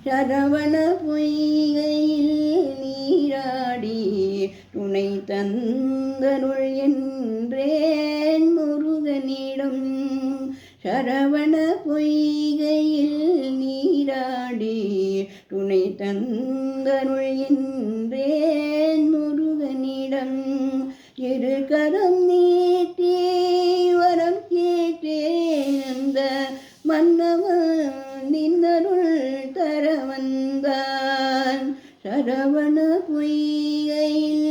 சரவண பொய்கையில் நீராடி துணை தந்தருள் என்றேன் முருகனிடம். சரவண பொய்கையில் நீராடி துணை தந்தருள் என்றேன் முருகனிடம். இரு கரம் நீட்டி வரம் கேட்டேன் அந்த மன்னவன் நின்னருள் தர வந்தான். சரவண பொய்கையில்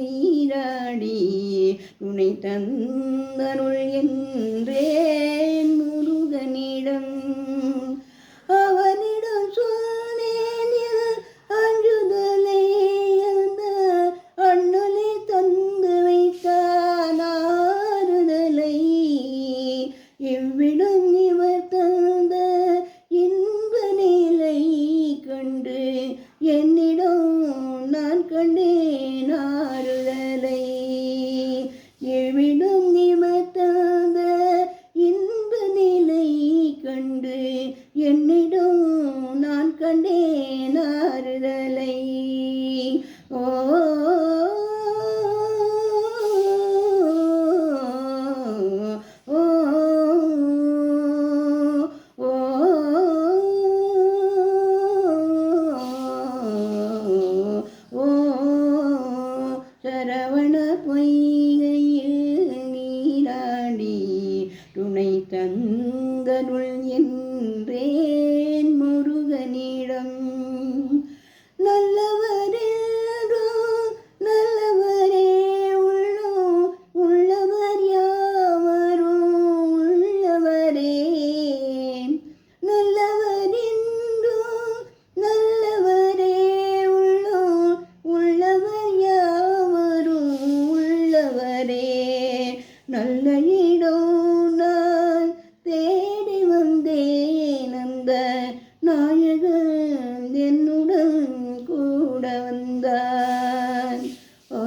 நீராடி துணை தந்தருள் என்றேன் முருகனிடம். அவனிடம் சொன்னேன் அஞ்சுதலை அந்த அண்ணலை தந்து வைத்தான் ஆறுதலை. இவ்விடம் இவர் தந்த இன்ப நிலை கண்டு என்னிடம் நான் கண்டேன் ஆறுதலை. இவ்விடம் இவர் தந்த இன்ப நிலை கண்டு என்னிடம் நான் கண்டேன் ஆறுதலை. ஓ சரவண பொய்கையில் நீராடி துணை தந்தருள் என்றேன் முருகனிடம். நல்லவரெல்லோ நல்லவரே உள்ளோ உள்ளவர் யாவரும் உள்ளவரே. நல்லவரென்றோ நல்லவரே உள்ளோ உள்ளவர் யாவரும் உள்ளவரே. நல்ல இடம் நான் தேடி வந்தேன் அந்த நாயகன் என்னுடன் கூட வந்தான். ஓ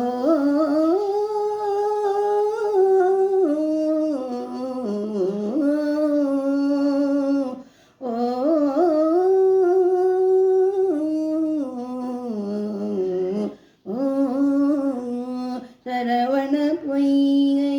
சரவண பொய்கை